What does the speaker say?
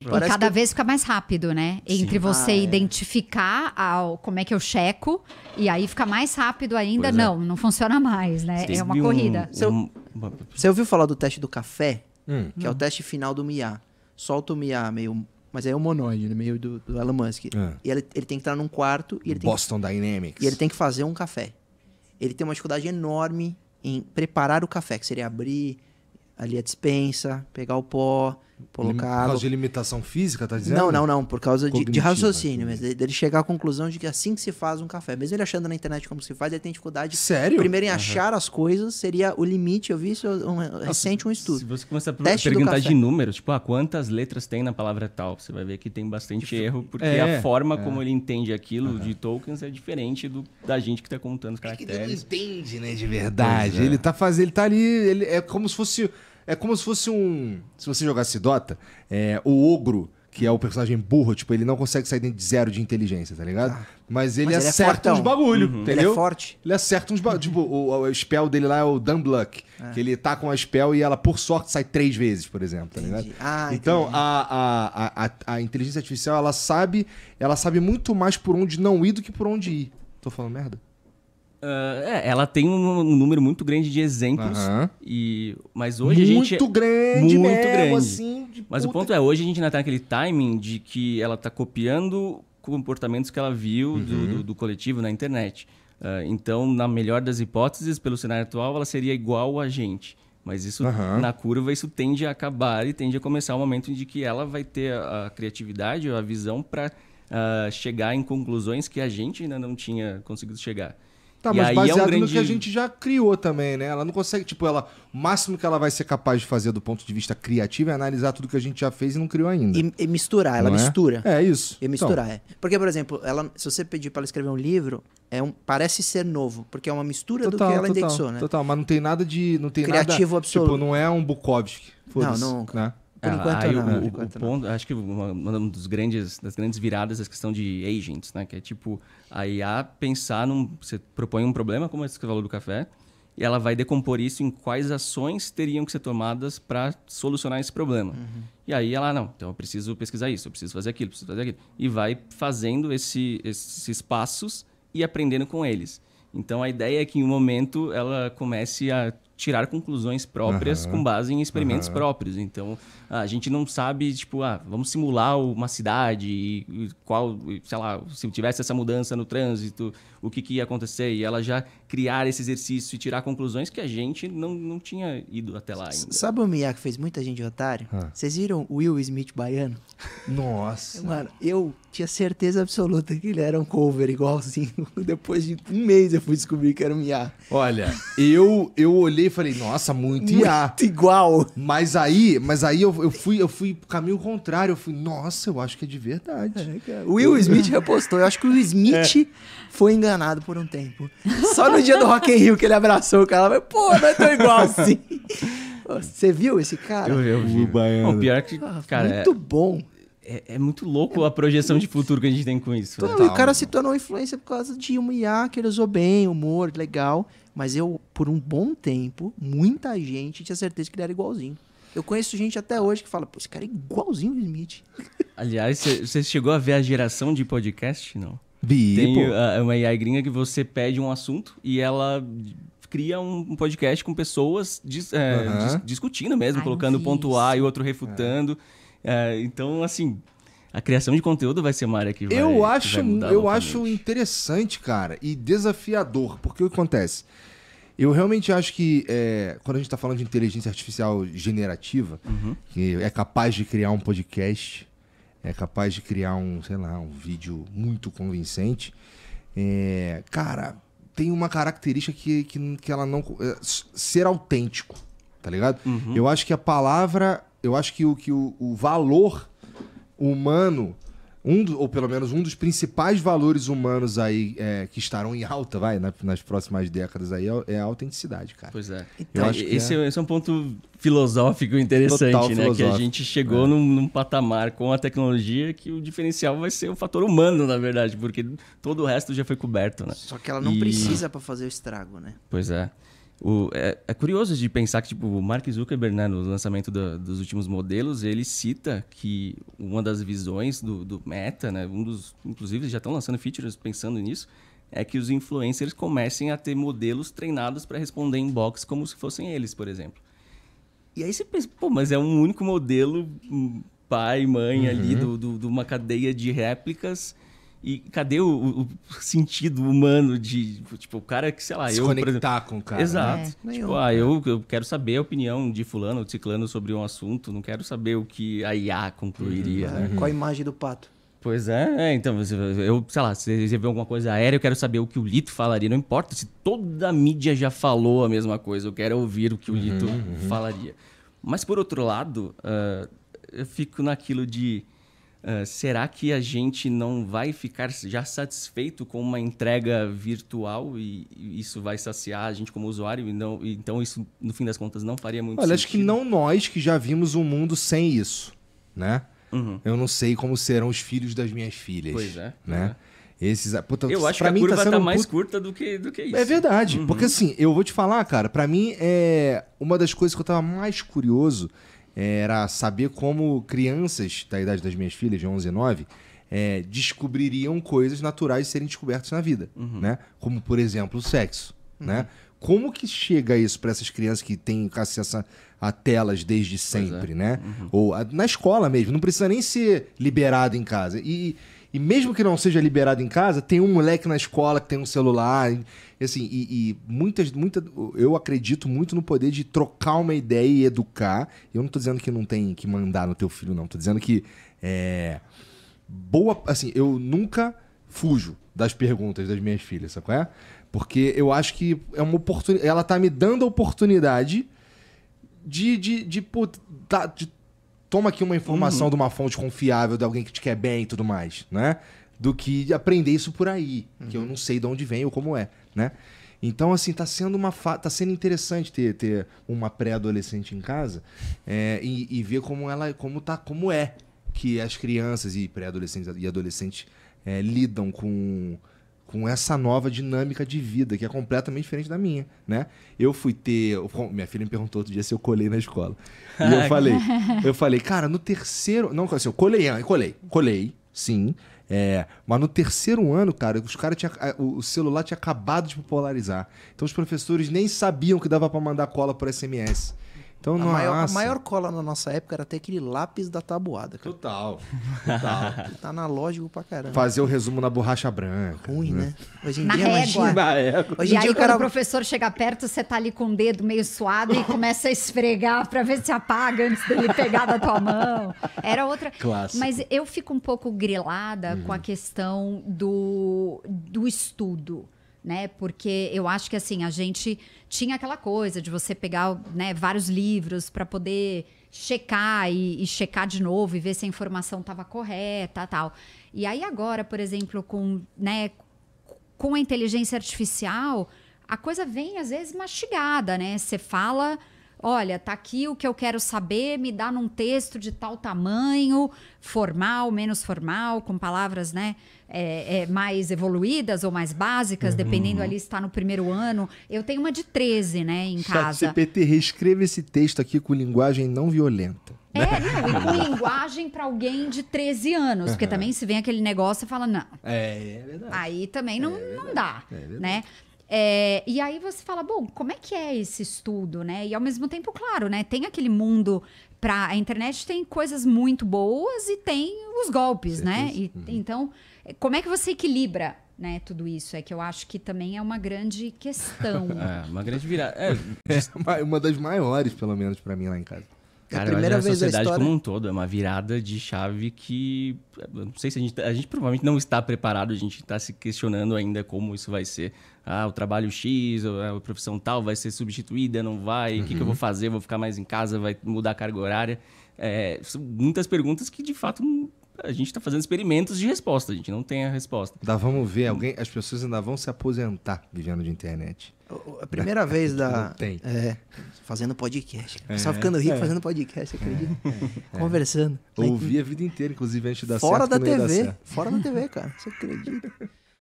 E cada vez fica mais rápido, né? Entre você identificar como é que eu checo, e aí fica mais rápido ainda. Não funciona mais, né? É uma corrida. Você ouviu falar do teste do café? Que é o teste final do Miyá. Solta o Miyá meio... Mas aí é o monoide, meio do Elon Musk. E ele tem que entrar num quarto... E ele Boston Dynamics. E ele tem que fazer um café. Ele tem uma dificuldade enorme em preparar o café, que seria abrir ali a despensa, pegar o pó, colocar água. Por causa de limitação física, tá dizendo? Não. Por causa de raciocínio. Mas dele chegar à conclusão de que é assim que se faz um café. Mesmo ele achando na internet como se faz, ele tem dificuldade. Sério? Primeiro em achar as coisas seria o limite. Eu vi isso recente um estudo. Se você começar a perguntar de números, tipo, quantas letras tem na palavra tal, você vai ver que tem bastante erro, porque a forma como ele entende aquilo de tokens é diferente da gente que tá contando os caracteres. Ele não entende, né, de verdade. Ele tá ali, é como se fosse... É como se fosse um... Se você jogasse Dota, o ogro, que é o personagem burro, tipo, ele não consegue sair de 0 de inteligência, tá ligado? Mas ele acerta uns bagulho, entendeu? Ele é forte. Ele acerta uns bagulho. Tipo, o spell dele lá é o Dumb Luck, que ele tá com a spell e ela, por sorte, sai 3 vezes, por exemplo, tá ligado? Então, a inteligência artificial, ela sabe muito mais por onde não ir do que por onde ir. Tô falando merda? Ela tem um número muito grande de exemplos, mas hoje a gente... Muito grande. Assim, mas o ponto hoje a gente ainda tá naquele timing de que ela tá copiando comportamentos que ela viu do coletivo na internet. Então, na melhor das hipóteses, pelo cenário atual, ela seria igual a gente. Mas isso, na curva, isso tende a acabar e tende a começar o momento em que ela vai ter a criatividade ou a visão para chegar em conclusões que a gente ainda não tinha conseguido chegar. Tá, mas baseado no que a gente já criou também, né? Ela não consegue, tipo, o máximo que ela vai ser capaz de fazer do ponto de vista criativo é analisar tudo que a gente já fez e não criou ainda. E misturar, ela mistura. É isso. E misturar, Porque, por exemplo, se você pedir para ela escrever um livro, parece ser novo, porque é uma mistura do que ela indexou, né? Total, mas não tem nada de... Não tem criativo nada, absoluto. Tipo, não é um Bukowski. Não. Né? Por enquanto não. O ponto, acho que uma das grandes viradas é a questão de agents, né? Que é tipo, a IA pensar você propõe um problema, como esse que você falou do café, e ela vai decompor isso em quais ações teriam que ser tomadas para solucionar esse problema. E aí ela, então eu preciso pesquisar isso, eu preciso fazer aquilo, E vai fazendo esses passos e aprendendo com eles. Então a ideia é que em um momento ela comece a tirar conclusões próprias com base em experimentos próprios. Então, a gente não sabe, tipo, vamos simular uma cidade e qual, sei lá, se tivesse essa mudança no trânsito, o que ia acontecer? E ela já criar esse exercício e tirar conclusões que a gente não tinha ido até lá ainda. Sabe o Miyá que fez muita gente de otário? Vocês viram o Will Smith baiano? Nossa! Mano, eu tinha certeza absoluta que ele era um cover igualzinho. Depois de um mês eu fui descobrir que era o Miyá. Olha, eu olhei e falei, nossa, muito IA. Muito igual. Mas aí eu fui pro caminho contrário. Eu fui, nossa, eu acho que é de verdade. O Will Smith repostou. Eu acho que o Will Smith foi enganado por um tempo. Só no dia do Rock in Rio que ele abraçou o cara. Pô, não é tão igual assim. Você viu esse cara? Eu vi. O pior é que, cara... Muito bom. É muito louco a projeção de futuro que a gente tem com isso. Total, e o cara se tornou influência por causa de um IA que ele usou bem, humor, legal. Mas por um bom tempo, muita gente tinha certeza que ele era igualzinho. Eu conheço gente até hoje que fala, pô, esse cara é igualzinho o Smith. Aliás, você chegou a ver a geração de podcast, não? Tem uma AI gringa que você pede um assunto e ela cria um podcast com pessoas discutindo mesmo, colocando ponto A e outro refutando. Então, assim... A criação de conteúdo vai ser uma área que vai mudar. Eu acho interessante, cara, e desafiador, porque o que acontece? Eu realmente acho que quando a gente está falando de inteligência artificial generativa, que é capaz de criar um podcast, é capaz de criar um vídeo muito convincente, cara, tem uma característica que ela não... ser autêntico, tá ligado? Eu acho que a palavra... Eu acho que o valor humano, ou pelo menos um dos principais valores humanos aí que estarão em alta, nas próximas décadas aí, é a autenticidade, cara. Pois é. Então, esse é um ponto filosófico interessante, Total né? filosófico. Que a gente chegou num patamar com a tecnologia que o diferencial vai ser o fator humano, na verdade, porque todo o resto já foi coberto, né? Só que ela não precisa para fazer o estrago, né? Pois é. É curioso de pensar que tipo, o Mark Zuckerberg, né, no lançamento dos últimos modelos, ele cita que uma das visões do Meta, né, inclusive já estão lançando features pensando nisso, é que os influencers comecem a ter modelos treinados para responder inbox como se fossem eles, por exemplo. E aí você pensa, pô, mas é um único modelo, pai, mãe ali, de uma cadeia de réplicas. E cadê o sentido humano de, tipo, o cara que, sei lá... Se conectar com o cara. Exato. Né? Tipo, eu quero saber a opinião de fulano ou de ciclano sobre um assunto, não quero saber o que a IA concluiria. Né? Qual a imagem do pato? Pois então, eu, sei lá, se você vê alguma coisa aérea, eu quero saber o que o Lito falaria. Não importa se toda a mídia já falou a mesma coisa, eu quero ouvir o que o Lito falaria. Mas, por outro lado, eu fico naquilo de... será que a gente não vai ficar já satisfeito com uma entrega virtual e isso vai saciar a gente como usuário? Então isso, no fim das contas, não faria muito sentido? Olha, acho que não nós que já vimos um mundo sem isso, né? Eu não sei como serão os filhos das minhas filhas. Pois é. Né? Puta, eu acho que a curva tá mais curta do que isso. É verdade. Porque assim, eu vou te falar, cara, pra mim, uma das coisas que eu tava mais curioso era saber como crianças da idade das minhas filhas, de 11 e 9, descobririam coisas naturais de serem descobertas na vida, né? Como, por exemplo, o sexo, né? Como que chega isso para essas crianças que têm acesso a telas desde sempre, né? Ou na escola mesmo, não precisa nem ser liberado em casa. E mesmo que não seja liberado em casa, tem um moleque na escola que tem um celular. Assim, eu acredito muito no poder de trocar uma ideia e educar. Eu não tô dizendo que não tem que mandar no teu filho, não. Tô dizendo que assim, eu nunca fujo das perguntas das minhas filhas, sabe qual é? Porque eu acho que é uma oportunidade. Ela tá me dando a oportunidade de toma aqui uma informação de uma fonte confiável, de alguém que te quer bem e tudo mais, né? Do que aprender isso por aí, que eu não sei de onde vem ou como é, né? Então, assim, tá sendo interessante ter uma pré-adolescente em casa e ver como é que as crianças e pré-adolescentes e adolescentes lidam com essa nova dinâmica de vida, que é completamente diferente da minha, né? Minha filha me perguntou outro dia se eu colei na escola. E eu falei, cara, no terceiro... Não, assim, eu colei, sim. Mas no terceiro ano, cara, o celular tinha acabado de popularizar. Então os professores nem sabiam que dava para mandar cola por SMS. Então, a maior cola na nossa época era até aquele lápis da tabuada, cara. Total. Tá analógico pra caramba. Fazer o resumo na borracha branca. Ruim, né? Hoje em Na dia, régua. Hoje E em dia aí, o cara... quando o professor chega perto, você tá ali com o dedo meio suado e começa a esfregar pra ver se apaga antes dele pegar da tua mão. Era outra... Clássico. Mas eu fico um pouco grilada com a questão do estudo. Né? Porque eu acho que assim, a gente tinha aquela coisa de você pegar, né, vários livros para poder checar e checar de novo e ver se a informação estava correta, tal. E aí agora, por exemplo, com a inteligência artificial, a coisa vem às vezes mastigada, né? Você fala, olha, tá aqui o que eu quero saber, me dá num texto de tal tamanho, formal, menos formal, com palavras, né, mais evoluídas ou mais básicas, dependendo ali se está no primeiro ano. Eu tenho uma de 13, né, em casa. ChatGPT, reescreva esse texto aqui com linguagem não violenta. Não, e com linguagem para alguém de 13 anos, porque também se vem aquele negócio e fala, não. É verdade. Aí também não dá, né? E aí você fala, bom, como é que é esse estudo, né? E ao mesmo tempo, claro, né? Tem aquele mundo a internet tem coisas muito boas e tem os golpes, né? Então, como é que você equilibra, né, tudo isso? É que eu acho que também é uma grande questão. Uma grande virada. Uma das maiores, pelo menos, pra mim lá em casa. Cara, a primeira vez a sociedade como um todo, é uma virada de chave que... Não sei se a gente provavelmente não está preparado, a gente está se questionando ainda como isso vai ser. O trabalho X, a profissão tal vai ser substituída, não vai? O que eu vou fazer? Vou ficar mais em casa? Vai mudar a carga horária? São muitas perguntas que, de fato, a gente está fazendo experimentos de resposta. A gente não tem a resposta. Vamos ver, as pessoas ainda vão se aposentar vivendo de internet. A primeira vez Tem. fazendo podcast. Só ficando rico fazendo podcast, acredita? Conversando. Ouvi a vida inteira, inclusive, antes de dar fora certo. Da TV. Fora da TV, cara. Você acredita?